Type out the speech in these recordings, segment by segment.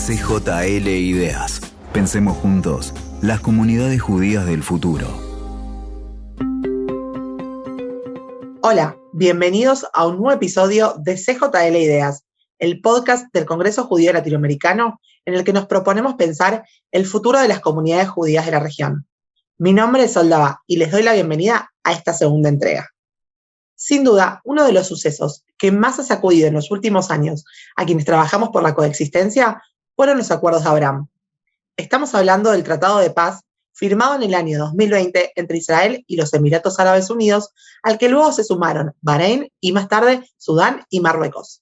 CJL Ideas. Pensemos juntos, las comunidades judías del futuro. Hola, bienvenidos a un nuevo episodio de CJL Ideas, el podcast del Congreso Judío Latinoamericano en el que nos proponemos pensar el futuro de las comunidades judías de la región. Mi nombre es Sol Dava y les doy la bienvenida a esta segunda entrega. Sin duda, uno de los sucesos que más ha sacudido en los últimos años a quienes trabajamos por la coexistencia fueron los acuerdos de Abraham. Estamos hablando del Tratado de Paz firmado en el año 2020 entre Israel y los Emiratos Árabes Unidos, al que luego se sumaron Bahrein y más tarde Sudán y Marruecos.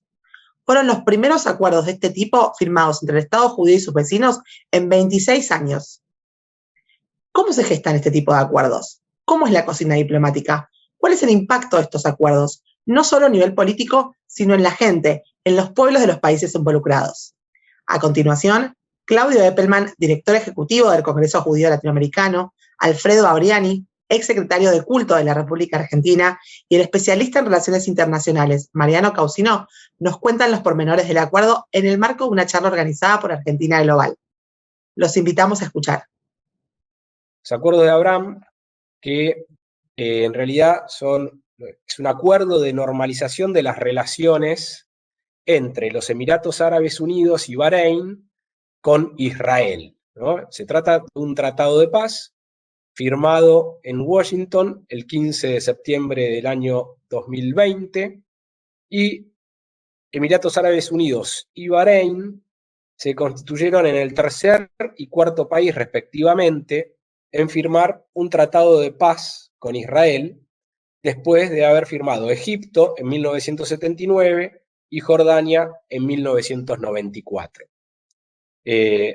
Fueron los primeros acuerdos de este tipo firmados entre el Estado judío y sus vecinos en 26 años. ¿Cómo se gestan este tipo de acuerdos? ¿Cómo es la cocina diplomática? ¿Cuál es el impacto de estos acuerdos? No solo a nivel político, sino en la gente, en los pueblos de los países involucrados. A continuación, Claudio Eppelman, director ejecutivo del Congreso Judío Latinoamericano, Alfredo Abriani, exsecretario de Culto de la República Argentina, y el especialista en relaciones internacionales, Mariano Caucino, nos cuentan los pormenores del acuerdo en el marco de una charla organizada por Argentina Global. Los invitamos a escuchar. Los acuerdos de Abraham, que en realidad es un acuerdo de normalización de las relaciones entre los Emiratos Árabes Unidos y Bahrein con Israel, ¿no? Se trata de un tratado de paz firmado en Washington el 15 de septiembre del año 2020 y Emiratos Árabes Unidos y Bahrein se constituyeron en el tercer y cuarto país respectivamente en firmar un tratado de paz con Israel después de haber firmado Egipto en 1979 y Jordania en 1994.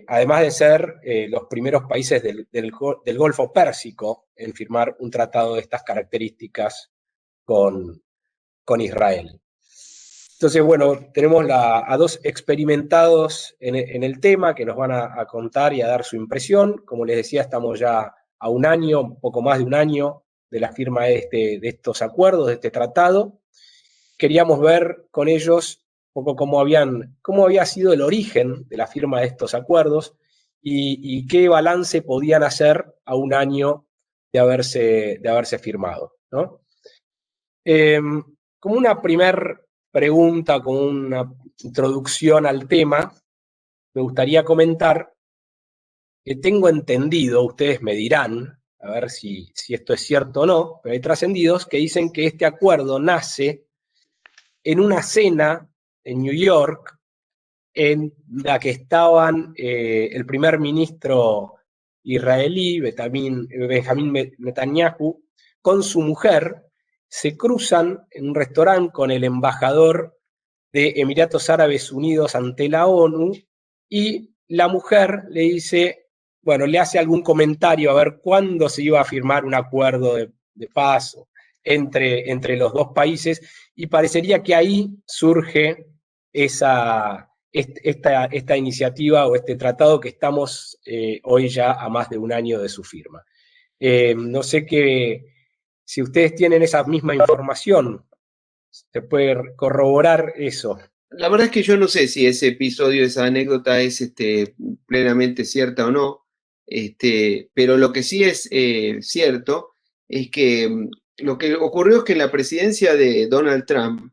Además de ser los primeros países del Golfo Pérsico en firmar un tratado de estas características con Israel. Entonces, bueno, tenemos a dos experimentados en el tema que nos van a contar y a dar su impresión. Como les decía, estamos ya a un año, un poco más de un año de la firma de estos acuerdos, de este tratado. Queríamos ver con ellos un poco cómo había sido el origen de la firma de estos acuerdos y qué balance podían hacer a un año de haberse firmado, ¿no? Como una primer pregunta, como una introducción al tema, me gustaría comentar que tengo entendido, ustedes me dirán, a ver si esto es cierto o no, pero hay trascendidos que dicen que este acuerdo nace en una cena en New York en la que estaban el primer ministro israelí, Benjamín Netanyahu, con su mujer, se cruzan en un restaurante con el embajador de Emiratos Árabes Unidos ante la ONU y la mujer le dice, bueno, le hace algún comentario a ver cuándo se iba a firmar un acuerdo de paz entre los dos países y parecería que ahí surge esta iniciativa o este tratado que estamos hoy ya a más de un año de su firma. No sé si ustedes tienen esa misma información, se puede corroborar eso. La verdad es que yo no sé si ese episodio, esa anécdota es plenamente cierta o no, pero lo que sí es cierto es que lo que ocurrió es que en la presidencia de Donald Trump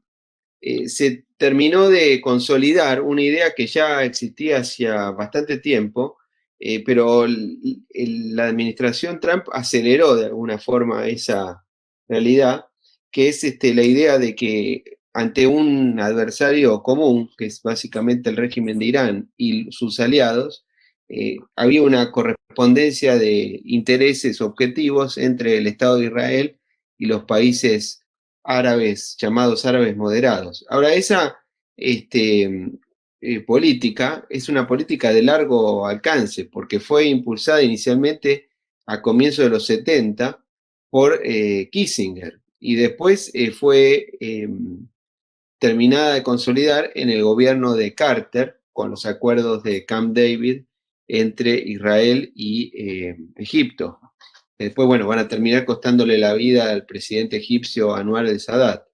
se terminó de consolidar una idea que ya existía hacía bastante tiempo, pero la administración Trump aceleró de alguna forma esa realidad, que es la idea de que ante un adversario común, que es básicamente el régimen de Irán y sus aliados, había una correspondencia de intereses objetivos entre el Estado de Israel y los países árabes, llamados árabes moderados. Ahora, esa política es una política de largo alcance, porque fue impulsada inicialmente a comienzos de los 70 por Kissinger, y después fue terminada de consolidar en el gobierno de Carter, con los acuerdos de Camp David entre Israel y Egipto. Después, bueno, van a terminar costándole la vida al presidente egipcio Anwar el Sadat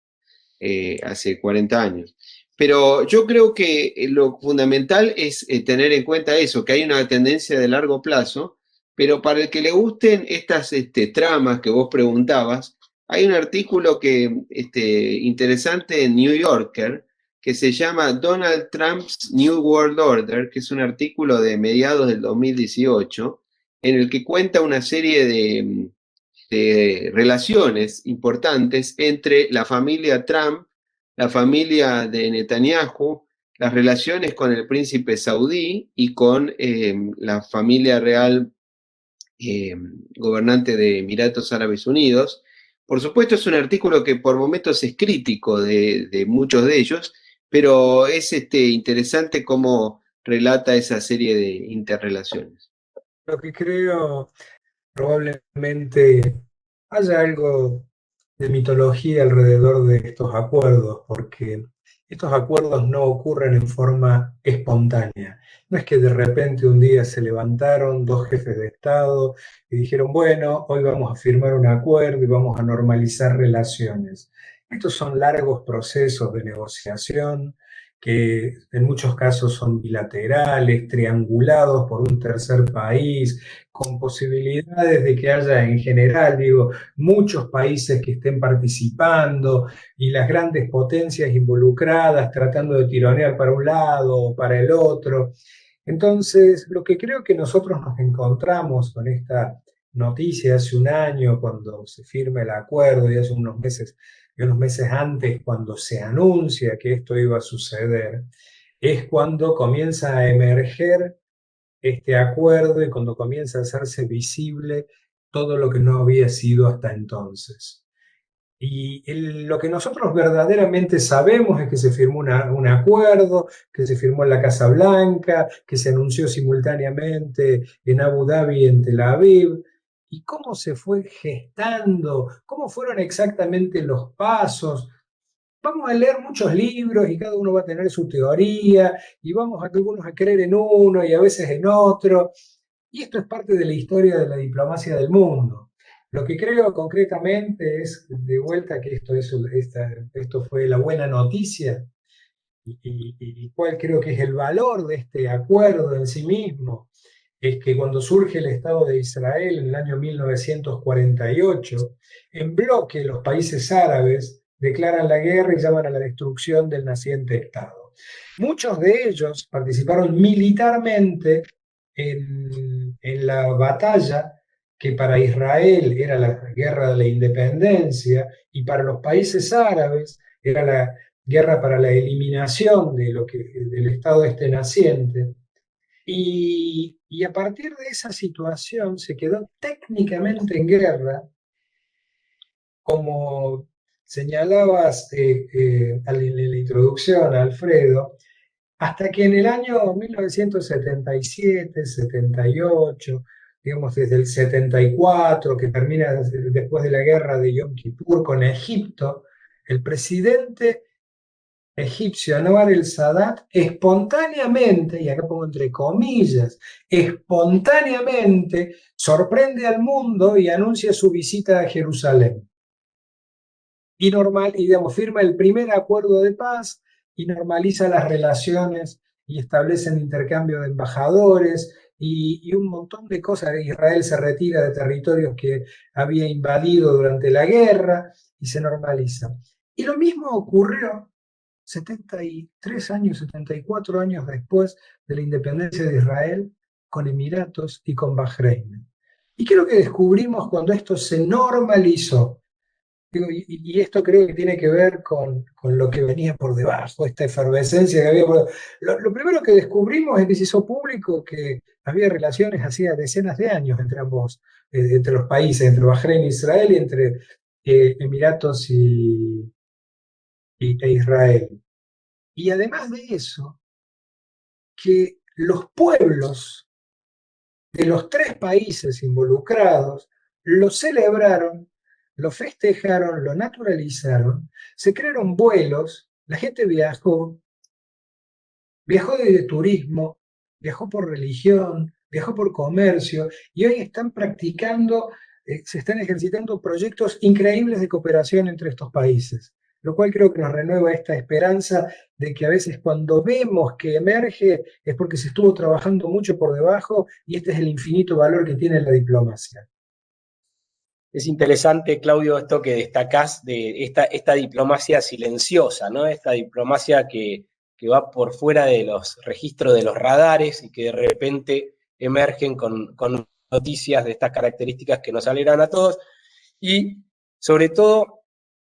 hace 40 años. Pero yo creo que lo fundamental es tener en cuenta eso, que hay una tendencia de largo plazo, pero para el que le gusten estas tramas que vos preguntabas, hay un artículo interesante en New Yorker que se llama Donald Trump's New World Order, que es un artículo de mediados del 2018, en el que cuenta una serie de relaciones importantes entre la familia Trump, la familia de Netanyahu, las relaciones con el príncipe saudí y con la familia real gobernante de Emiratos Árabes Unidos. Por supuesto, es un artículo que por momentos es crítico de muchos de ellos, pero es interesante cómo relata esa serie de interrelaciones. Lo que creo, probablemente haya algo de mitología alrededor de estos acuerdos, porque estos acuerdos no ocurren en forma espontánea. No es que de repente un día se levantaron dos jefes de Estado y dijeron, bueno, hoy vamos a firmar un acuerdo y vamos a normalizar relaciones. Estos son largos procesos de negociación que en muchos casos son bilaterales, triangulados por un tercer país, con posibilidades de que haya en general, digo, muchos países que estén participando y las grandes potencias involucradas tratando de tironear para un lado o para el otro. Entonces, lo que creo que nosotros nos encontramos con esta noticia hace un año, cuando se firma el acuerdo, y hace unos meses antes, cuando se anuncia que esto iba a suceder, es cuando comienza a emerger este acuerdo y cuando comienza a hacerse visible todo lo que no había sido hasta entonces. Y lo que nosotros verdaderamente sabemos es que se firmó un acuerdo, que se firmó en la Casa Blanca, que se anunció simultáneamente en Abu Dhabi y en Tel Aviv, y cómo se fue gestando, cómo fueron exactamente los pasos. Vamos a leer muchos libros y cada uno va a tener su teoría y vamos a algunos a creer en uno y a veces en otro. Y esto es parte de la historia de la diplomacia del mundo. Lo que creo concretamente es, de vuelta, que esto fue la buena noticia y cuál creo que es el valor de este acuerdo en sí mismo. Es que cuando surge el Estado de Israel en el año 1948, en bloque los países árabes declaran la guerra y llaman a la destrucción del naciente Estado. Muchos de ellos participaron militarmente en la batalla que para Israel era la guerra de la independencia y para los países árabes era la guerra para la eliminación del Estado naciente. Y a partir de esa situación se quedó técnicamente en guerra, como señalabas en la introducción, Alfredo, hasta que en el año 1977, 78, digamos desde el 74, que termina después de la guerra de Yom Kippur con Egipto, el presidente egipcio Anwar el-Sadat espontáneamente, y acá pongo entre comillas, espontáneamente sorprende al mundo y anuncia su visita a Jerusalén. Y digamos, firma el primer acuerdo de paz y normaliza las relaciones y establece un intercambio de embajadores y un montón de cosas. Israel se retira de territorios que había invadido durante la guerra y se normaliza. Y lo mismo ocurrió 73 años, 74 años después de la independencia de Israel, con Emiratos y con Bahrein. Y creo que descubrimos cuando esto se normalizó. Y esto creo que tiene que ver con lo que venía por debajo, esta efervescencia que había por debajo. Lo primero que descubrimos es que se hizo público que había relaciones hacía decenas de años entre ambos, entre los países, entre Bahrein e Israel y entre Emiratos e Israel. Y además de eso, que los pueblos de los tres países involucrados lo celebraron, lo festejaron, lo naturalizaron, se crearon vuelos, la gente viajó de turismo, viajó por religión, viajó por comercio, y hoy están practicando, se están ejercitando proyectos increíbles de cooperación entre estos países. lo cual creo que nos renueva esta esperanza de que a veces cuando vemos que emerge es porque se estuvo trabajando mucho por debajo y este es el infinito valor que tiene la diplomacia. Es interesante, Claudio, esto que destacás de esta diplomacia silenciosa, ¿no? Esta diplomacia que va por fuera de los registros de los radares y que de repente emergen con noticias de estas características que nos alegran a todos. Y sobre todo,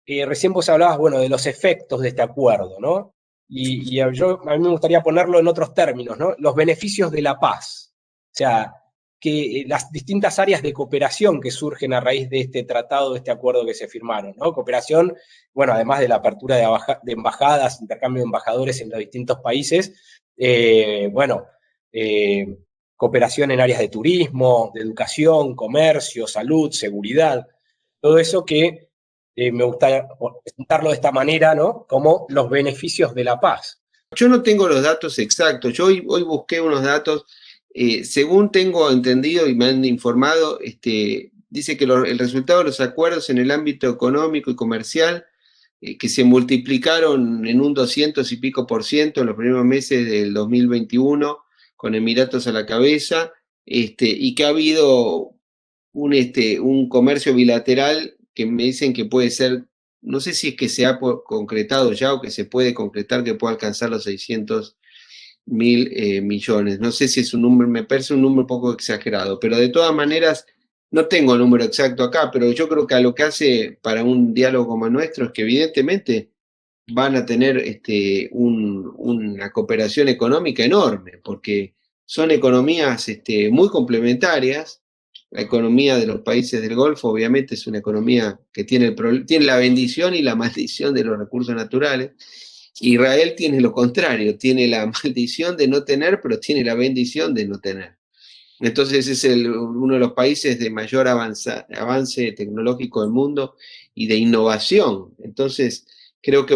recién vos hablabas, bueno, de los efectos de este acuerdo, ¿no? Y a mí me gustaría ponerlo en otros términos, ¿no? Los beneficios de la paz. O sea, que las distintas áreas de cooperación que surgen a raíz de este tratado, de este acuerdo que se firmaron, ¿no? Cooperación, bueno, además de la apertura de embajadas, intercambio de embajadores en los distintos países, bueno, cooperación en áreas de turismo, de educación, comercio, salud, seguridad, todo eso que me gusta presentarlo de esta manera, ¿no? Como los beneficios de la paz. Yo no tengo los datos exactos, yo hoy busqué unos datos. Según tengo entendido y me han informado, dice que el resultado de los acuerdos en el ámbito económico y comercial, que se multiplicaron en un 200 y pico % en los primeros meses del 2021, con Emiratos a la cabeza, y que ha habido un comercio bilateral que me dicen que puede ser, no sé si es que se ha concretado ya o que se puede concretar, que pueda alcanzar los 600.000 millones. No sé si es un número, me parece un número un poco exagerado, pero de todas maneras, no tengo el número exacto acá, pero yo creo que a lo que hace para un diálogo como nuestro es que evidentemente van a tener una cooperación económica enorme, porque son economías muy complementarias. La economía de los países del Golfo obviamente es una economía que tiene la bendición y la maldición de los recursos naturales. Israel tiene lo contrario, tiene la maldición de no tener, pero tiene la bendición de no tener. Entonces es uno de los países de mayor avance tecnológico del mundo y de innovación. Entonces creo que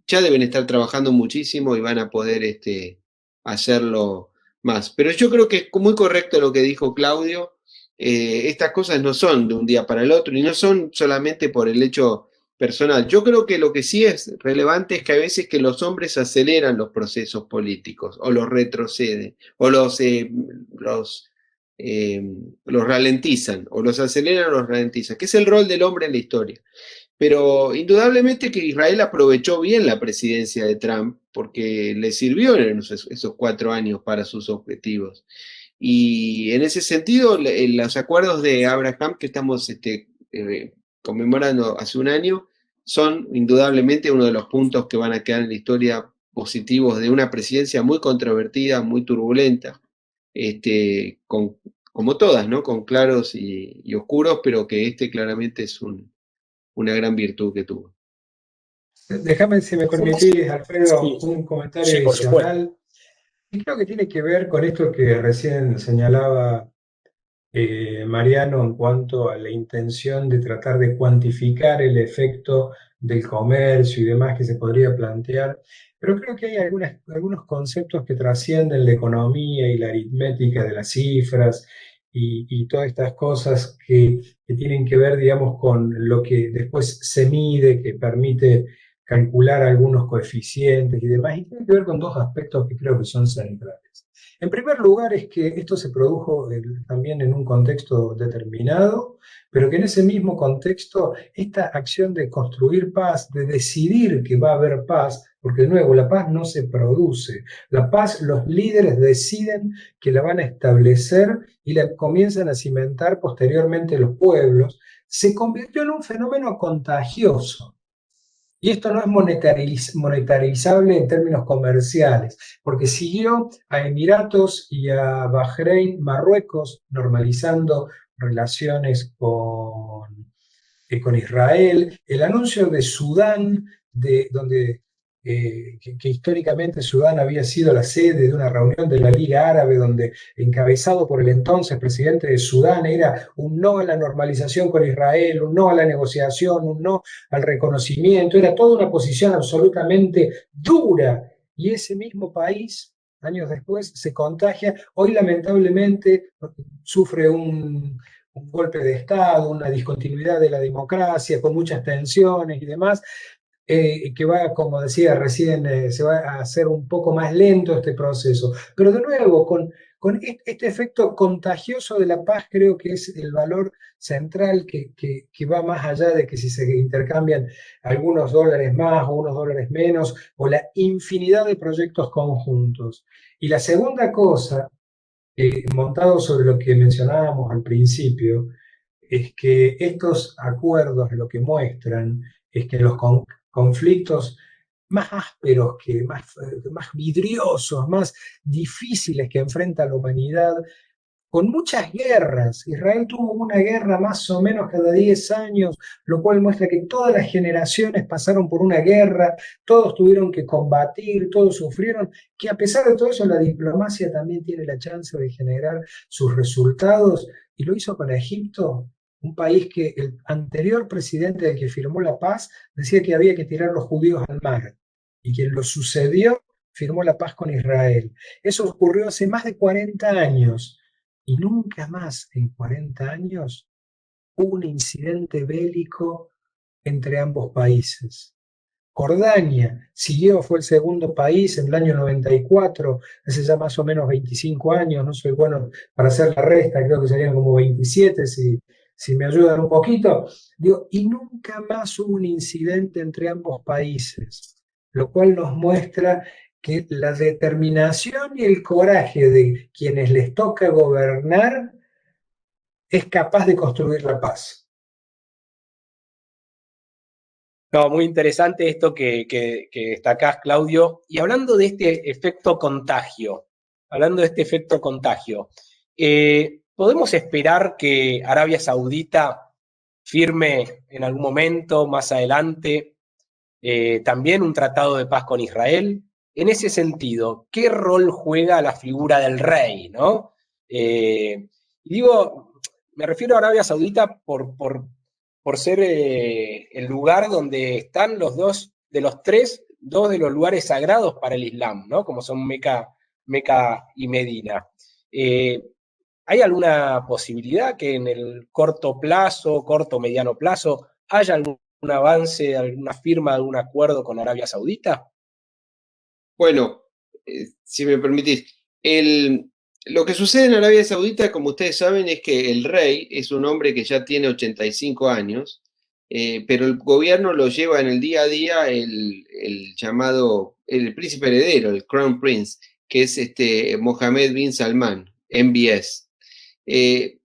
ya deben estar trabajando muchísimo y van a poder hacerlo más. Pero yo creo que es muy correcto lo que dijo Claudio. Estas cosas no son de un día para el otro y no son solamente por el hecho personal. Yo creo que lo que sí es relevante es que a veces que los hombres aceleran los procesos políticos o los retroceden o los ralentizan o los aceleran o los ralentizan, que es el rol del hombre en la historia. Pero indudablemente que Israel aprovechó bien la presidencia de Trump porque le sirvió en esos 4 años para sus objetivos. Y en ese sentido, los acuerdos de Abraham que estamos conmemorando hace un año son indudablemente uno de los puntos que van a quedar en la historia positivos de una presidencia muy controvertida, muy turbulenta, como todas, ¿no? Con claros y oscuros, pero que claramente es una gran virtud que tuvo. Déjame, si me permitís, Alfredo, un comentario adicional. Y creo que tiene que ver con esto que recién señalaba Mariano en cuanto a la intención de tratar de cuantificar el efecto del comercio y demás que se podría plantear. Pero creo que hay algunos conceptos que trascienden la economía y la aritmética de las cifras y todas estas cosas que tienen que ver, digamos, con lo que después se mide, que permite calcular algunos coeficientes y demás, y tiene que ver con 2 aspectos que creo que son centrales. En primer lugar es que esto se produjo también en un contexto determinado, pero que en ese mismo contexto esta acción de construir paz, de decidir que va a haber paz, porque de nuevo la paz no se produce, la paz los líderes deciden que la van a establecer y la comienzan a cimentar posteriormente los pueblos, se convirtió en un fenómeno contagioso. Y esto no es monetarizable en términos comerciales, porque siguió a Emiratos y a Bahrein, Marruecos, normalizando relaciones con Israel, el anuncio de Sudán, que históricamente Sudán había sido la sede de una reunión de la Liga Árabe, donde encabezado por el entonces presidente de Sudán era un no a la normalización con Israel, un no a la negociación, un no al reconocimiento, era toda una posición absolutamente dura, y ese mismo país, años después, se contagia. Hoy lamentablemente sufre un golpe de Estado, una discontinuidad de la democracia, con muchas tensiones y demás, que va, como decía recién, se va a hacer un poco más lento este proceso. Pero de nuevo, con este efecto contagioso de la paz, creo que es el valor central que va más allá de que si se intercambian algunos dólares más o unos dólares menos, o la infinidad de proyectos conjuntos. Y la segunda cosa, montado sobre lo que mencionábamos al principio, es que estos acuerdos lo que muestran es que los conflictos más ásperos, más vidriosos, más difíciles que enfrenta la humanidad, con muchas guerras. Israel tuvo una guerra más o menos cada 10 años, lo cual muestra que todas las generaciones pasaron por una guerra, todos tuvieron que combatir, todos sufrieron, que a pesar de todo eso la diplomacia también tiene la chance de generar sus resultados, y lo hizo con Egipto, un país que el anterior presidente del que firmó la paz decía que había que tirar los judíos al mar, y quien lo sucedió firmó la paz con Israel. Eso ocurrió hace más de 40 años. Y nunca más en 40 años hubo un incidente bélico entre ambos países. Jordania siguió, fue el segundo país en el año 94, hace ya más o menos 25 años, no soy bueno para hacer la resta, creo que serían como 27 si me ayudan un poquito. Digo, y nunca más hubo un incidente entre ambos países, lo cual nos muestra que la determinación y el coraje de quienes les toca gobernar es capaz de construir la paz. No, muy interesante esto que destacás, Claudio. Y hablando de este efecto contagio, ¿podemos esperar que Arabia Saudita firme en algún momento más adelante también un tratado de paz con Israel? En ese sentido, ¿qué rol juega la figura del rey, ¿no? Me refiero a Arabia Saudita por ser el lugar donde están dos de los lugares sagrados para el Islam, ¿no? Como son Meca y Medina. ¿Hay alguna posibilidad que en el corto mediano plazo, haya algún avance, alguna firma, algún acuerdo con Arabia Saudita? Bueno, si me permitís, lo que sucede en Arabia Saudita, como ustedes saben, es que el rey es un hombre que ya tiene 85 años, pero el gobierno lo lleva en el día a día el príncipe heredero, el Crown Prince, que es Mohammed bin Salman, MBS. Él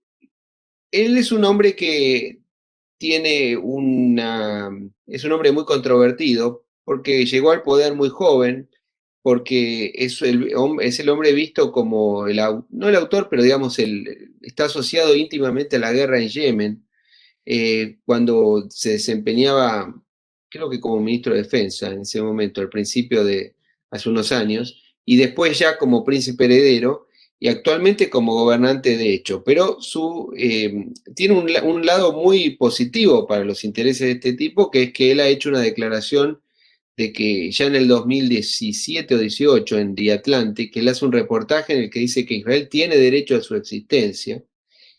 es un hombre que es un hombre muy controvertido porque llegó al poder muy joven, porque es el hombre visto como, no el autor, pero digamos, está asociado íntimamente a la guerra en Yemen, cuando se desempeñaba, creo que como ministro de Defensa en ese momento, al principio de hace unos años, y después ya como príncipe heredero, y actualmente como gobernante de hecho. Pero tiene un lado muy positivo para los intereses de este tipo, que es que él ha hecho una declaración de que ya en el 2017 o 18 en The Atlantic, él hace un reportaje en el que dice que Israel tiene derecho a su existencia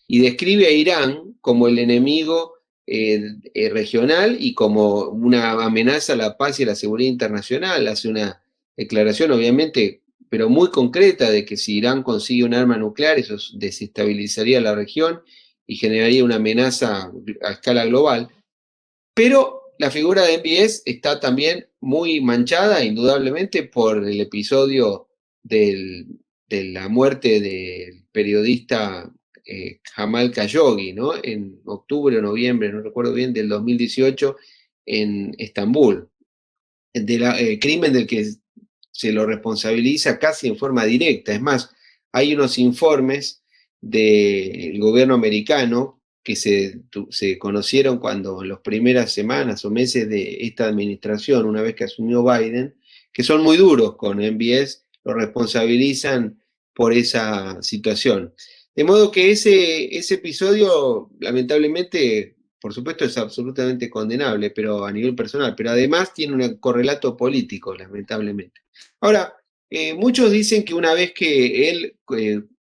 y describe a Irán como el enemigo regional y como una amenaza a la paz y a la seguridad internacional. Hace una declaración, obviamente, pero muy concreta, de que si Irán consigue un arma nuclear, eso desestabilizaría la región y generaría una amenaza a escala global. Pero la figura de MBS está también muy manchada, indudablemente, por el episodio de la muerte del periodista Jamal Khashoggi, ¿no? En octubre o noviembre, no recuerdo bien, del 2018 en Estambul. Crimen del que se lo responsabiliza casi en forma directa. Es más, hay unos informes del gobierno americano que se conocieron cuando en las primeras semanas o meses de esta administración, una vez que asumió Biden, que son muy duros con MBS, lo responsabilizan por esa situación. De modo que ese episodio, lamentablemente, por supuesto, es absolutamente condenable, pero a nivel personal, pero además tiene un correlato político, lamentablemente. Ahora, muchos dicen que una vez que él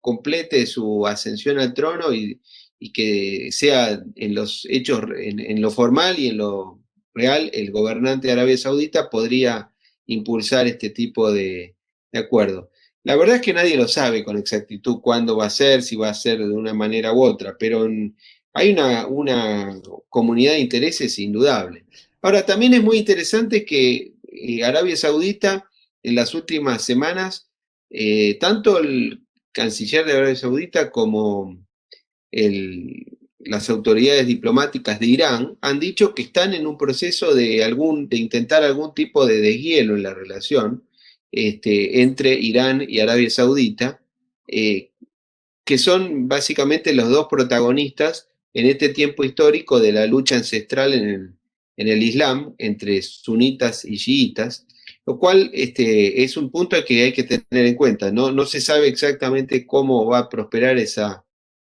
complete su ascensión al trono y que sea en los hechos, en lo formal y en lo real, el gobernante de Arabia Saudita podría impulsar este tipo de acuerdo. La verdad es que nadie lo sabe con exactitud cuándo va a ser, si va a ser de una manera u otra, pero hay una comunidad de intereses indudable. Ahora, también es muy interesante que Arabia Saudita en las últimas semanas, tanto el canciller de Arabia Saudita como las autoridades diplomáticas de Irán han dicho que están en un proceso de intentar algún tipo de deshielo en la relación entre Irán y Arabia Saudita, que son básicamente los dos protagonistas en este tiempo histórico de la lucha ancestral en el Islam entre sunitas y chiitas, lo cual es un punto que hay que tener en cuenta. No se sabe exactamente cómo va a prosperar esa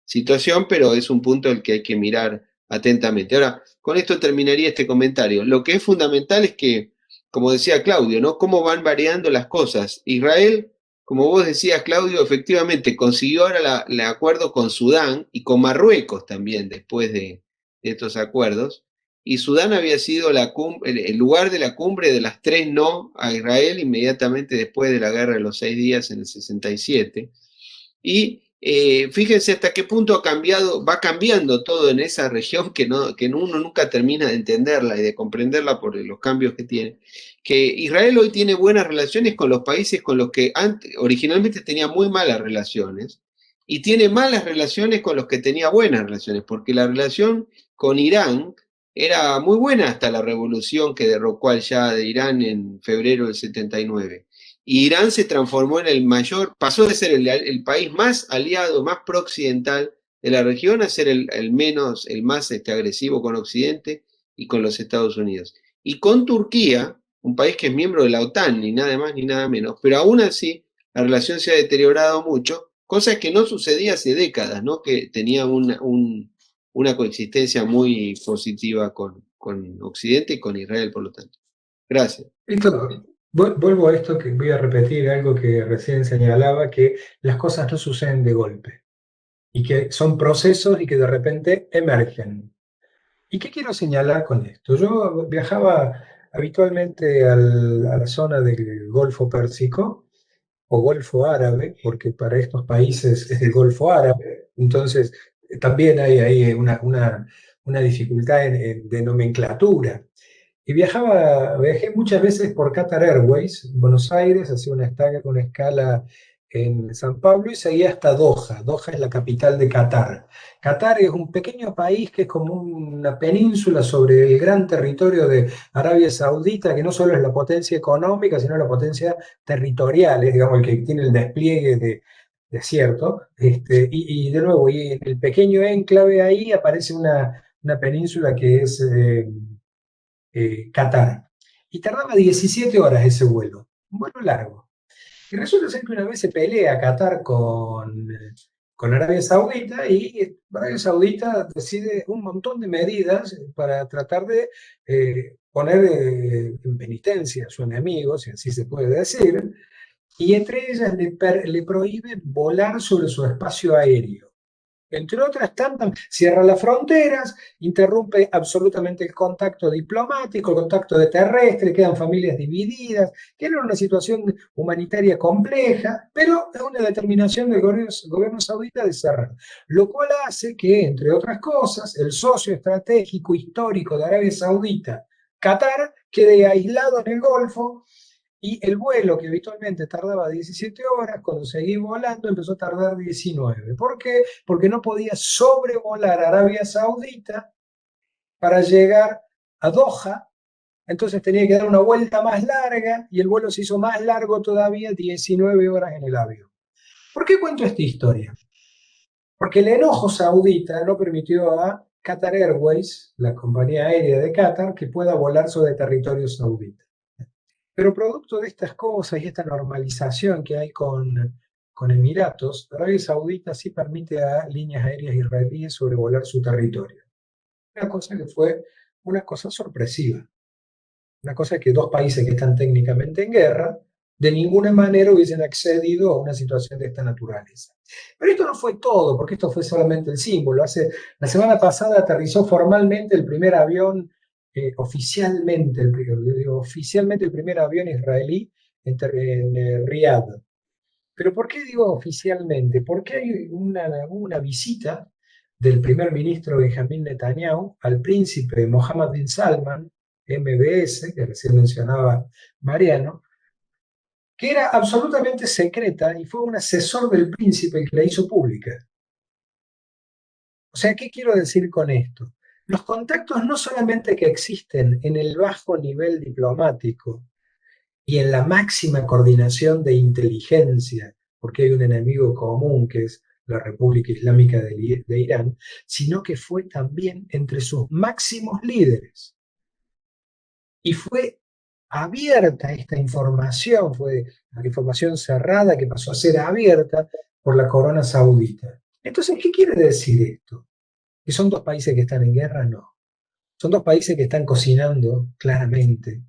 situación, pero es un punto al que hay que mirar atentamente. Ahora, con esto terminaría este comentario. Lo que es fundamental es que, como decía Claudio, ¿no? Cómo van variando las cosas. Israel, como vos decías, Claudio, efectivamente consiguió ahora el acuerdo con Sudán y con Marruecos también después de estos acuerdos. Y Sudán había sido el lugar de la cumbre de las 3 no a Israel inmediatamente después de la guerra de los 6 días en el 67. Y fíjense hasta qué punto va cambiando todo en esa región que uno nunca termina de entenderla y de comprenderla por los cambios que tiene. Que Israel hoy tiene buenas relaciones con los países con los que originalmente tenía muy malas relaciones, y tiene malas relaciones con los que tenía buenas relaciones, porque la relación con Irán era muy buena hasta la revolución que derrocó al Shah de Irán en febrero del 79. Y Irán se transformó en pasó de ser el país más aliado, más pro-occidental de la región, a ser el más agresivo con Occidente y con los Estados Unidos. Y con Turquía, un país que es miembro de la OTAN, ni nada más ni nada menos, pero aún así la relación se ha deteriorado mucho, cosa que no sucedía hace décadas, ¿no? Que tenía una coexistencia muy positiva con Occidente y con Israel, por lo tanto. Gracias. Vuelvo a esto, que voy a repetir algo que recién señalaba, que las cosas no suceden de golpe y que son procesos y que de repente emergen. ¿Y qué quiero señalar con esto? Yo viajaba habitualmente a la zona del Golfo Pérsico o Golfo Árabe, porque para estos países es el Golfo Árabe, entonces también hay ahí una dificultad de nomenclatura. Y viajé muchas veces por Qatar Airways, en Buenos Aires, hacía una escala en San Pablo y seguía hasta Doha. Doha es la capital de Qatar. Qatar es un pequeño país que es como una península sobre el gran territorio de Arabia Saudita, que no solo es la potencia económica, sino la potencia territorial, es, digamos, el que tiene el despliegue de desierto. Y de nuevo, y en el pequeño enclave ahí aparece una península que es Qatar. Y tardaba 17 horas ese vuelo, un vuelo largo. Y resulta ser que una vez se pelea Qatar con Arabia Saudita, y Arabia Saudita decide un montón de medidas para tratar de poner en penitencia a su enemigo, si así se puede decir, y entre ellas le prohíbe volar sobre su espacio aéreo. Entre otras tantas, cierra las fronteras, interrumpe absolutamente el contacto diplomático, el contacto de terrestre, quedan familias divididas, que era una situación humanitaria compleja, pero es una determinación del gobierno saudita de cerrar. Lo cual hace que, entre otras cosas, el socio estratégico histórico de Arabia Saudita, Qatar, quede aislado en el Golfo. Y el vuelo, que habitualmente tardaba 17 horas, cuando seguí volando empezó a tardar 19. ¿Por qué? Porque no podía sobrevolar Arabia Saudita para llegar a Doha. Entonces tenía que dar una vuelta más larga y el vuelo se hizo más largo todavía, 19 horas en el avión. ¿Por qué cuento esta historia? Porque el enojo saudita no permitió a Qatar Airways, la compañía aérea de Qatar, que pueda volar sobre territorio saudita. Pero producto de estas cosas y esta normalización que hay con Emiratos, Arabia Saudita sí permite a líneas aéreas israelíes sobrevolar su territorio. Una cosa que fue una cosa sorpresiva. Una cosa que dos países que están técnicamente en guerra de ninguna manera hubiesen accedido a una situación de esta naturaleza. Pero esto no fue todo, porque esto fue solamente el símbolo. La semana pasada aterrizó formalmente el primer avión oficialmente el primer avión israelí en Riad. ¿Pero por qué digo oficialmente? Porque hay una visita del primer ministro Benjamín Netanyahu al príncipe Mohammed bin Salman, MBS, que recién mencionaba Mariano, que era absolutamente secreta y fue un asesor del príncipe el que la hizo pública. O sea, ¿qué quiero decir con esto? Los contactos no solamente que existen en el bajo nivel diplomático y en la máxima coordinación de inteligencia, porque hay un enemigo común que es la República Islámica de Irán, sino que fue también entre sus máximos líderes. Y fue abierta esta información, fue una información cerrada que pasó a ser abierta por la corona saudita. Entonces, ¿qué quiere decir esto? ¿Que son dos países que están en guerra? No. Son dos países que están cocinando claramente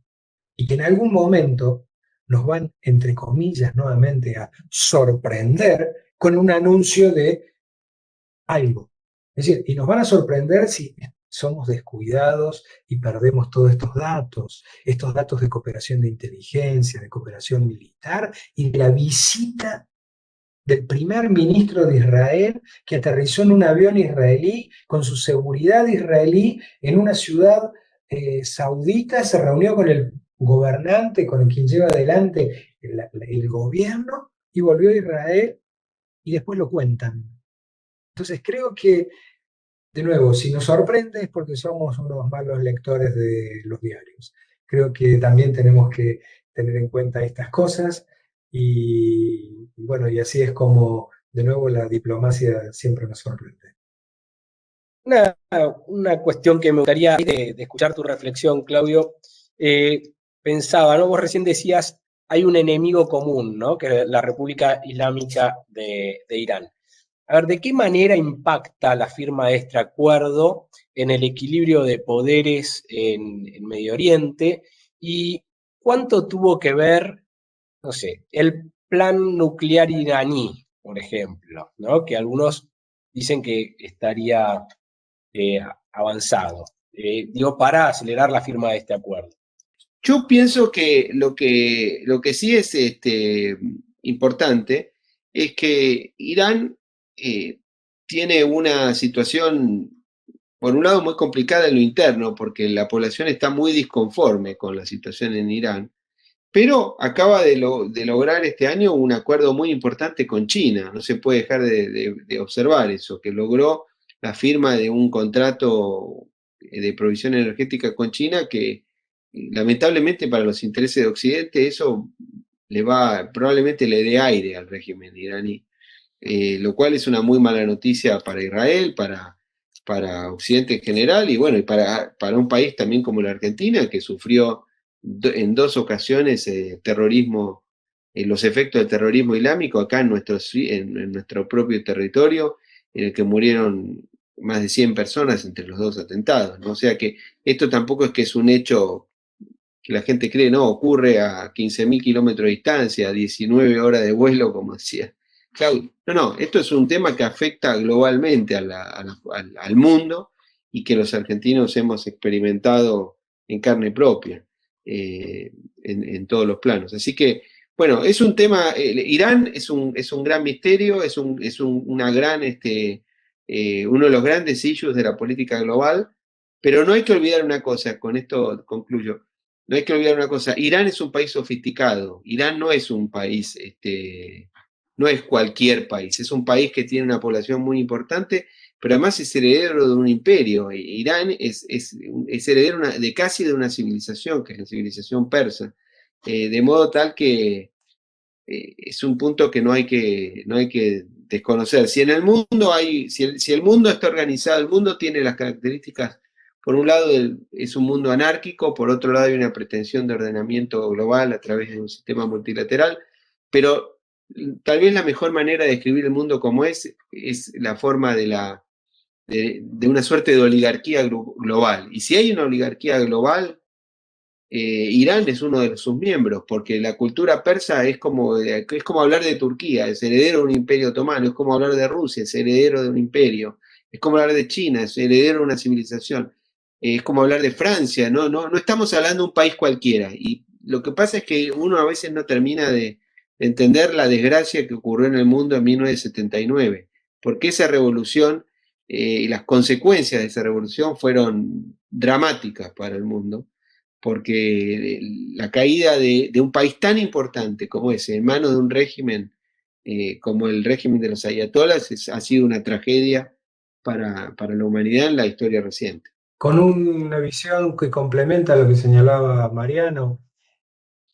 y que en algún momento nos van, entre comillas, nuevamente a sorprender con un anuncio de algo. Es decir, y nos van a sorprender si somos descuidados y perdemos todos estos datos de cooperación de inteligencia, de cooperación militar y de la visita del primer ministro de Israel que aterrizó en un avión israelí con su seguridad israelí en una ciudad saudita, se reunió con el gobernante, con quien lleva adelante el gobierno y volvió a Israel y después lo cuentan. Entonces creo que, de nuevo, si nos sorprende es porque somos unos malos lectores de los diarios. Creo que también tenemos que tener en cuenta estas cosas y bueno, y así es como, de nuevo, la diplomacia siempre nos sorprende. Una cuestión que me gustaría de escuchar tu reflexión, Claudio. Pensaba, ¿no? Vos recién decías, hay un enemigo común, ¿no? Que es la República Islámica de Irán. A ver, ¿de qué manera impacta la firma de este acuerdo en el equilibrio de poderes en Medio Oriente? ¿Y cuánto tuvo que ver, no sé, el plan nuclear iraní, por ejemplo, ¿no? Que algunos dicen que estaría avanzado, digo, para acelerar la firma de este acuerdo? Yo pienso que lo que sí es importante es que Irán tiene una situación, por un lado, muy complicada en lo interno, porque la población está muy disconforme con la situación en Irán, pero acaba de lograr este año un acuerdo muy importante con China. No se puede dejar de observar eso, que logró la firma de un contrato de provisión energética con China que lamentablemente para los intereses de Occidente eso probablemente le dé aire al régimen iraní, lo cual es una muy mala noticia para Israel, para Occidente en general y bueno, y para un país también como la Argentina que sufrió en dos ocasiones terrorismo, los efectos del terrorismo islámico acá en nuestro propio territorio, en el que murieron más de 100 personas entre los dos atentados, ¿no? O sea que esto tampoco es que es un hecho que la gente cree, no, ocurre a 15.000 kilómetros de distancia, a 19 horas de vuelo, como decía Claudio. No, esto es un tema que afecta globalmente al mundo y que los argentinos hemos experimentado en carne propia, en todos los planos. Así que, bueno, es un tema, Irán es un gran misterio, es una gran, uno de los grandes issues de la política global, pero no hay que olvidar una cosa, con esto concluyo. No hay que olvidar una cosa, Irán es un país sofisticado, Irán no es un país, no es cualquier país, es un país que tiene una población muy importante, pero además es heredero de un imperio. Irán es heredero casi de una civilización, que es la civilización persa, de modo tal que es un punto que no hay que desconocer. Si en el mundo si el mundo está organizado, el mundo tiene las características. Por un lado es un mundo anárquico, por otro lado hay una pretensión de ordenamiento global a través de un sistema multilateral, pero tal vez la mejor manera de describir el mundo como es la forma de una suerte de oligarquía global. Y si hay una oligarquía global, Irán es uno de sus miembros, porque la cultura persa es como hablar de Turquía, es heredero de un imperio otomano, es como hablar de Rusia, es heredero de un imperio, es como hablar de China, es heredero de una civilización. es como hablar de Francia, no estamos hablando de un país cualquiera. Y lo que pasa es que uno a veces no termina de entender la desgracia que ocurrió en el mundo en 1979, porque esa revolución y las consecuencias de esa revolución fueron dramáticas para el mundo, porque la caída de un país tan importante como ese, en manos de un régimen como el régimen de los ayatolás, ha sido una tragedia para la humanidad en la historia reciente. Con una visión que complementa lo que señalaba Mariano,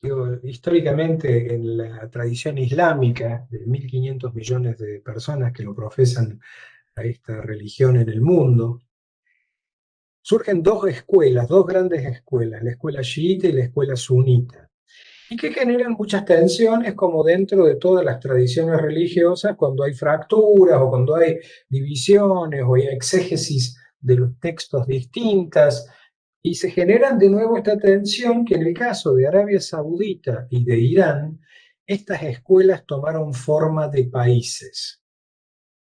digo, históricamente en la tradición islámica de 1.500 millones de personas que lo profesan a esta religión en el mundo, surgen dos escuelas, dos grandes escuelas, la escuela chiita y la escuela sunita, y que generan muchas tensiones como dentro de todas las tradiciones religiosas, cuando hay fracturas o cuando hay divisiones o hay exégesis de los textos distintas, y se generan de nuevo esta tensión que en el caso de Arabia Saudita y de Irán, estas escuelas tomaron forma de países.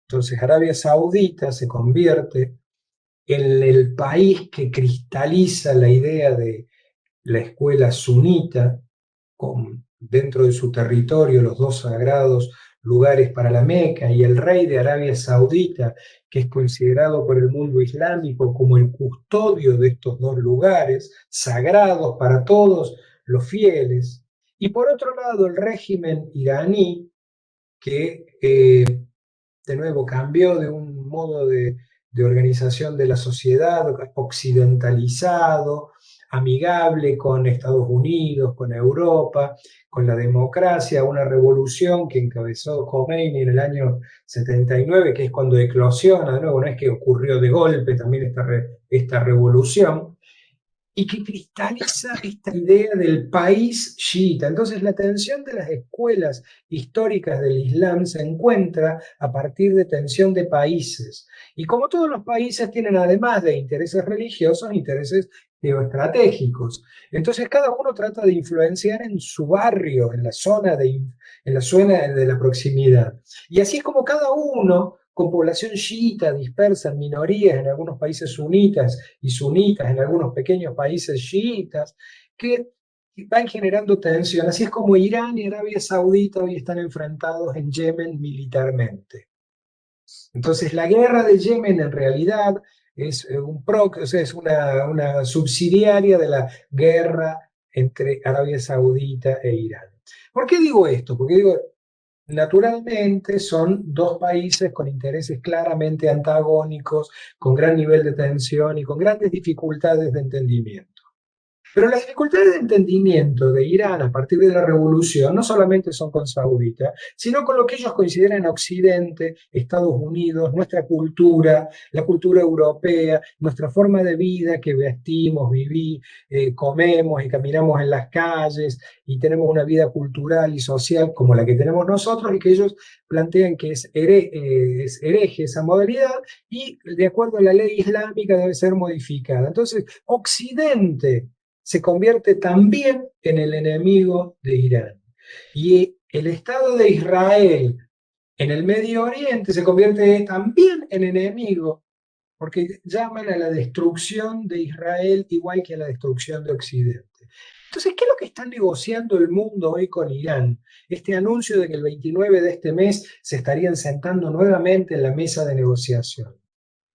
Entonces Arabia Saudita se convierte en el país que cristaliza la idea de la escuela sunita, con dentro de su territorio los dos sagrados lugares para la Meca, y el rey de Arabia Saudita, que es considerado por el mundo islámico como el custodio de estos dos lugares, sagrados para todos los fieles. Y por otro lado, el régimen iraní, que de nuevo cambió de un modo de organización de la sociedad occidentalizado, amigable con Estados Unidos, con Europa, con la democracia, una revolución que encabezó Khomeini en el año 79, que es cuando eclosiona, de nuevo, no es que ocurrió de golpe también esta revolución, y que cristaliza esta idea del país chiita. Entonces la tensión de las escuelas históricas del Islam se encuentra a partir de tensión de países. Y como todos los países tienen, además de intereses religiosos, intereses geoestratégicos. Entonces cada uno trata de influenciar en su barrio, en la zona de la proximidad. Y así es como cada uno, con población chiita dispersa en minorías en algunos países sunitas y sunitas en algunos pequeños países chiitas, que van generando tensión. Así es como Irán y Arabia Saudita hoy están enfrentados en Yemen militarmente. Entonces la guerra de Yemen en realidad es es una subsidiaria de la guerra entre Arabia Saudita e Irán. ¿Por qué digo esto? Porque digo, naturalmente son dos países con intereses claramente antagónicos, con gran nivel de tensión y con grandes dificultades de entendimiento. Pero las dificultades de entendimiento de Irán a partir de la revolución no solamente son con Saudita, sino con lo que ellos consideran Occidente, Estados Unidos, nuestra cultura, la cultura europea, nuestra forma de vida que vestimos, comemos y caminamos en las calles y tenemos una vida cultural y social como la que tenemos nosotros, y que ellos plantean que es hereje esa modalidad y de acuerdo a la ley islámica debe ser modificada. Entonces, Occidente se convierte también en el enemigo de Irán. Y el Estado de Israel en el Medio Oriente se convierte también en enemigo, porque llaman a la destrucción de Israel igual que a la destrucción de Occidente. Entonces, ¿qué es lo que está negociando el mundo hoy con Irán? Este anuncio de que el 29 de este mes se estarían sentando nuevamente en la mesa de negociación.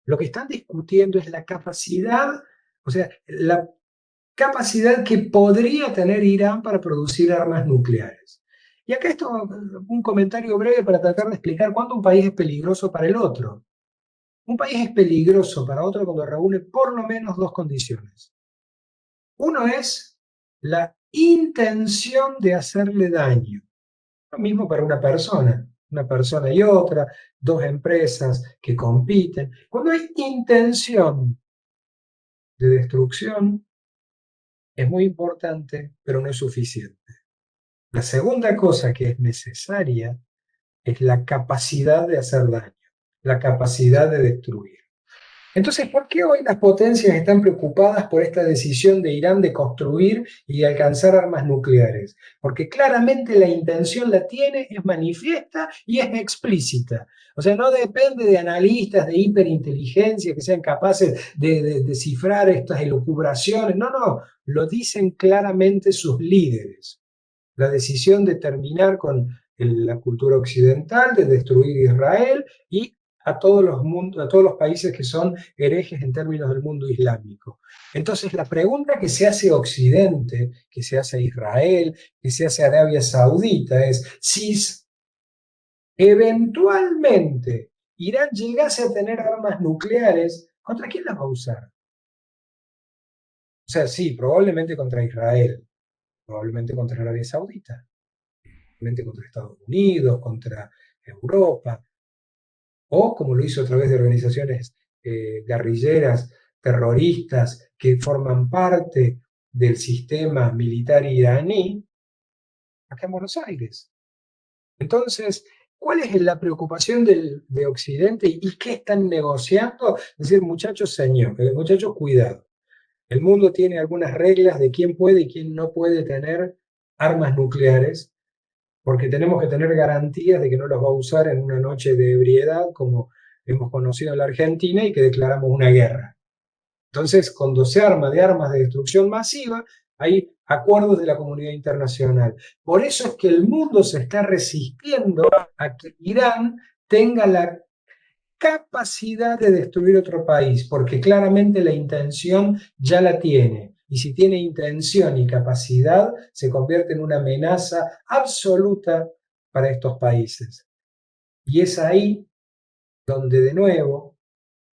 Lo que están discutiendo es la capacidad, o sea, la capacidad que podría tener Irán para producir armas nucleares. Y acá esto, un comentario breve para tratar de explicar cuándo un país es peligroso para el otro. Un país es peligroso para otro cuando reúne por lo menos dos condiciones. Uno es la intención de hacerle daño. Lo mismo para una persona y otra, dos empresas que compiten. Cuando hay intención de destrucción, es muy importante, pero no es suficiente. La segunda cosa que es necesaria es la capacidad de hacer daño, la capacidad de destruir. Entonces, ¿por qué hoy las potencias están preocupadas por esta decisión de Irán de construir y de alcanzar armas nucleares? Porque claramente la intención la tiene, es manifiesta y es explícita. O sea, no depende de analistas de hiperinteligencia que sean capaces de descifrar estas elucubraciones. No, no, lo dicen claramente sus líderes. La decisión de terminar con la cultura occidental, de destruir Israel y a todos los países que son herejes en términos del mundo islámico. Entonces, la pregunta que se hace Occidente, que se hace Israel, que se hace Arabia Saudita es si eventualmente Irán llegase a tener armas nucleares, ¿contra quién las va a usar? O sea, sí, probablemente contra Israel, probablemente contra Arabia Saudita, probablemente contra Estados Unidos, contra Europa, o como lo hizo a través de organizaciones guerrilleras, terroristas, que forman parte del sistema militar iraní, acá en Buenos Aires. Entonces, ¿cuál es la preocupación de Occidente y qué están negociando? Es decir, muchachos, muchachos, cuidado. El mundo tiene algunas reglas de quién puede y quién no puede tener armas nucleares, porque tenemos que tener garantías de que no los va a usar en una noche de ebriedad como hemos conocido en la Argentina y que declaramos una guerra. Entonces, cuando se arma de armas de destrucción masiva, hay acuerdos de la comunidad internacional. Por eso es que el mundo se está resistiendo a que Irán tenga la capacidad de destruir otro país, porque claramente la intención ya la tiene. Y si tiene intención y capacidad, se convierte en una amenaza absoluta para estos países. Y es ahí donde de nuevo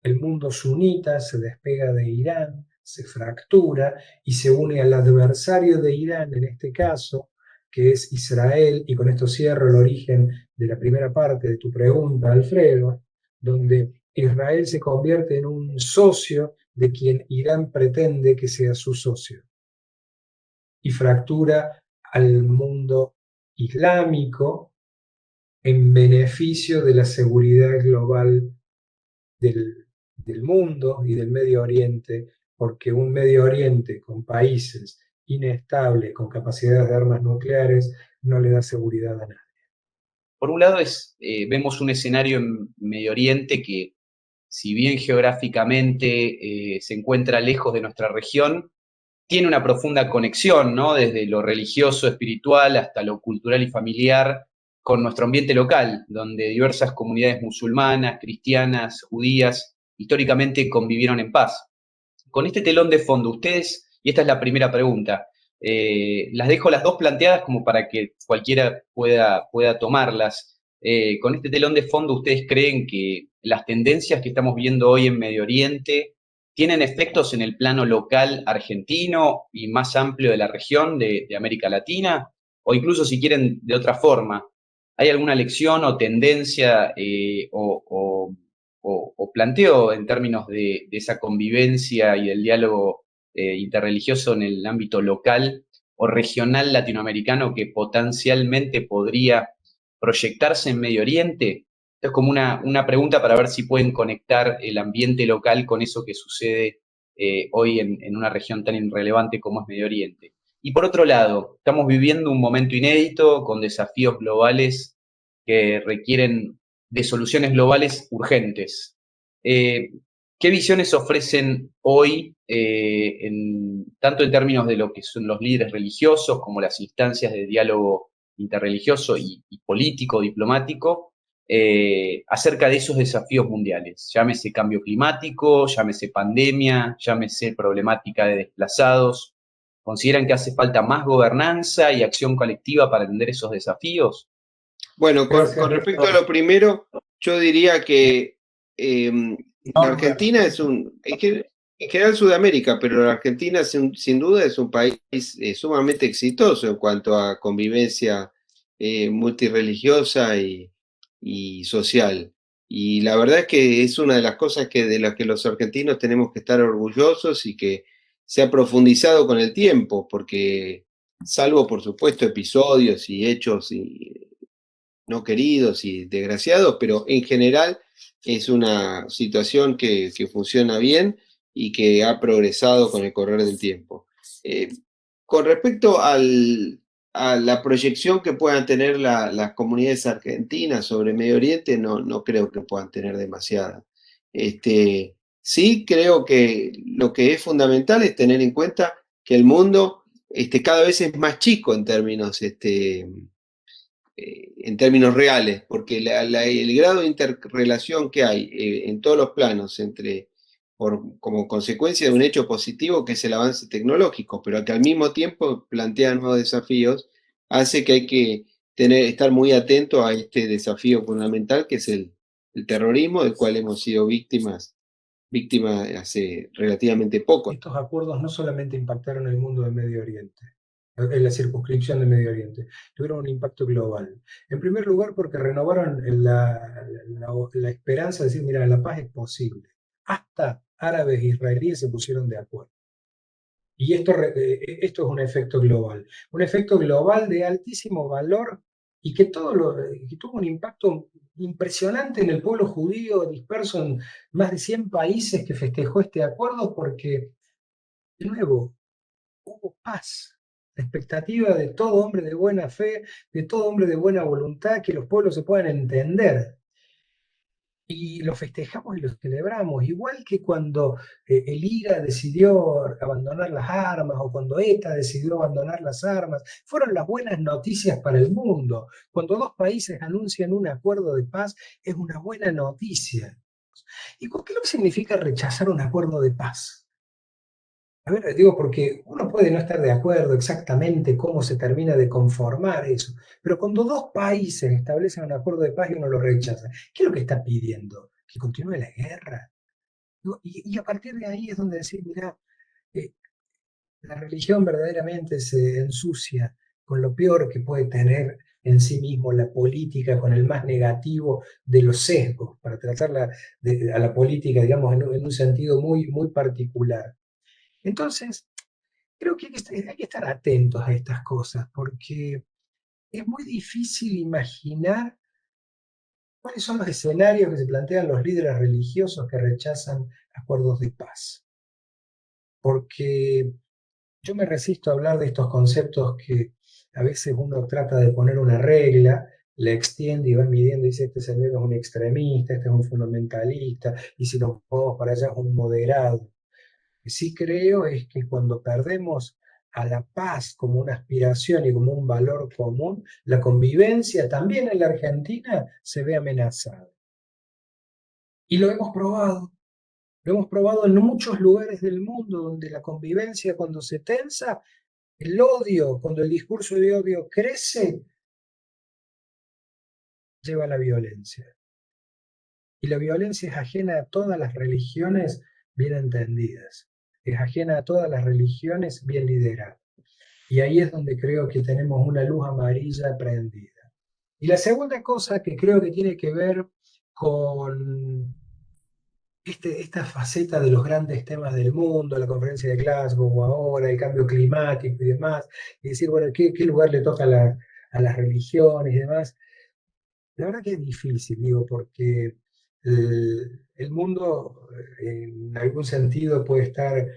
el mundo sunita se despega de Irán, se fractura y se une al adversario de Irán, en este caso, que es Israel, y con esto cierro el origen de la primera parte de tu pregunta, Alfredo, donde Israel se convierte en un socio de quien Irán pretende que sea su socio, y fractura al mundo islámico en beneficio de la seguridad global del mundo y del Medio Oriente, porque un Medio Oriente con países inestables, con capacidades de armas nucleares, no le da seguridad a nadie. Por un lado, vemos un escenario en Medio Oriente que, si bien geográficamente se encuentra lejos de nuestra región, tiene una profunda conexión, ¿no? Desde lo religioso, espiritual, hasta lo cultural y familiar, con nuestro ambiente local, donde diversas comunidades musulmanas, cristianas, judías, históricamente convivieron en paz. Con este telón de fondo, ustedes, y esta es la primera pregunta, las dejo las dos planteadas como para que cualquiera pueda tomarlas. Con este telón de fondo, ¿ustedes creen que las tendencias que estamos viendo hoy en Medio Oriente tienen efectos en el plano local argentino y más amplio de la región de América Latina? O incluso, si quieren, de otra forma, ¿hay alguna lección o tendencia o planteo en términos de esa convivencia y del diálogo interreligioso en el ámbito local o regional latinoamericano que potencialmente podría proyectarse en Medio Oriente? Es como una pregunta para ver si pueden conectar el ambiente local con eso que sucede hoy en una región tan irrelevante como es Medio Oriente. Y por otro lado, estamos viviendo un momento inédito con desafíos globales que requieren de soluciones globales urgentes. ¿Qué visiones ofrecen hoy, tanto en términos de lo que son los líderes religiosos como las instancias de diálogo interreligioso y político, diplomático, acerca de esos desafíos mundiales? Llámese cambio climático, llámese pandemia, llámese problemática de desplazados. ¿Consideran que hace falta más gobernanza y acción colectiva para atender esos desafíos? Bueno, con respecto a lo primero, yo diría que la Argentina en general Sudamérica, pero la Argentina sin duda es un país sumamente exitoso en cuanto a convivencia multirreligiosa y social. Y la verdad es que es una de las cosas de las que los argentinos tenemos que estar orgullosos y que se ha profundizado con el tiempo, porque salvo por supuesto episodios y hechos no queridos y desgraciados, pero en general es una situación que funciona bien y que ha progresado con el correr del tiempo. Con respecto a la proyección que puedan tener las comunidades argentinas sobre Medio Oriente, no creo que puedan tener demasiada. Sí creo que lo que es fundamental es tener en cuenta que el mundo cada vez es más chico en términos reales, porque el grado de interrelación que hay en todos los planos como consecuencia de un hecho positivo que es el avance tecnológico, pero que al mismo tiempo plantea nuevos desafíos, hace que hay que estar muy atento a este desafío fundamental que es el terrorismo, del cual hemos sido víctimas hace relativamente poco. Estos acuerdos no solamente impactaron el mundo del Medio Oriente, en la circunscripción de Medio Oriente, tuvieron un impacto global. En primer lugar, porque renovaron la esperanza de decir, mira, la paz es posible. Hasta árabes e israelíes se pusieron de acuerdo. Y esto es un efecto global de altísimo valor y que tuvo un impacto impresionante en el pueblo judío disperso en más de 100 países que festejó este acuerdo porque, de nuevo, hubo paz. La expectativa de todo hombre de buena fe, de todo hombre de buena voluntad, que los pueblos se puedan entender. Y lo festejamos y lo celebramos, igual que cuando el IRA decidió abandonar las armas o cuando ETA decidió abandonar las armas. Fueron las buenas noticias para el mundo. Cuando dos países anuncian un acuerdo de paz, es una buena noticia. ¿Y qué lo que significa rechazar un acuerdo de paz? A ver, digo, porque uno puede no estar de acuerdo exactamente cómo se termina de conformar eso, pero cuando dos países establecen un acuerdo de paz y uno lo rechaza, ¿qué es lo que está pidiendo? ¿Que continúe la guerra? Y a partir de ahí es donde decir, mira, la religión verdaderamente se ensucia con lo peor que puede tener en sí mismo la política, con el más negativo de los sesgos, para tratarla a la política, digamos, en un sentido muy, muy particular. Entonces, creo que hay que estar atentos a estas cosas, porque es muy difícil imaginar cuáles son los escenarios que se plantean los líderes religiosos que rechazan acuerdos de paz. Porque yo me resisto a hablar de estos conceptos que a veces uno trata de poner una regla, la extiende y va midiendo y dice, este señor es un extremista, este es un fundamentalista, y si nos vamos para allá es un moderado. Lo que sí creo es que cuando perdemos a la paz como una aspiración y como un valor común, la convivencia también en la Argentina se ve amenazada. Y lo hemos probado. Lo hemos probado en muchos lugares del mundo donde la convivencia cuando se tensa, el odio, cuando el discurso de odio crece, lleva a la violencia. Y la violencia es ajena a todas las religiones bien entendidas. Es ajena a todas las religiones bien lideradas. Y ahí es donde creo que tenemos una luz amarilla prendida. Y la segunda cosa que creo que tiene que ver con esta faceta de los grandes temas del mundo, la conferencia de Glasgow ahora, el cambio climático y demás, y decir, bueno, ¿qué lugar le toca a las religiones y demás? La verdad que es difícil, digo, porque el mundo en algún sentido puede estar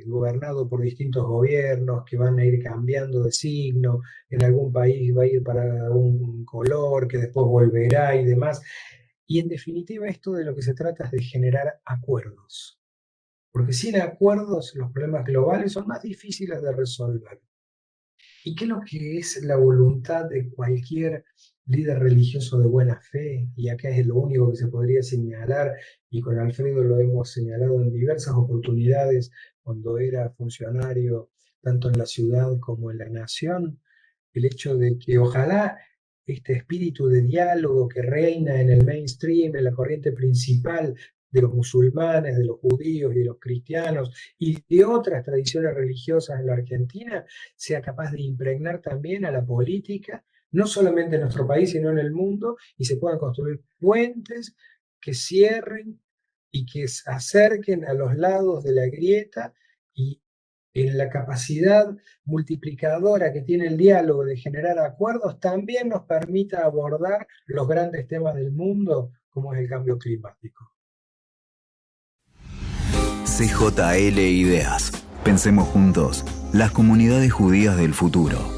gobernado por distintos gobiernos que van a ir cambiando de signo, en algún país va a ir para un color que después volverá y demás. Y en definitiva esto de lo que se trata es de generar acuerdos, porque sin acuerdos los problemas globales son más difíciles de resolver. ¿Y qué es lo que es la voluntad de cualquier líder religioso de buena fe? Y acá es lo único que se podría señalar, y con Alfredo lo hemos señalado en diversas oportunidades cuando era funcionario tanto en la ciudad como en la nación, el hecho de que ojalá este espíritu de diálogo que reina en el mainstream, en la corriente principal de los musulmanes, de los judíos y de los cristianos y de otras tradiciones religiosas en la Argentina, sea capaz de impregnar también a la política, no solamente en nuestro país, sino en el mundo, y se puedan construir puentes que cierren y que acerquen a los lados de la grieta y en la capacidad multiplicadora que tiene el diálogo de generar acuerdos, también nos permita abordar los grandes temas del mundo, como es el cambio climático. CJL Ideas. Pensemos juntos, las comunidades judías del futuro.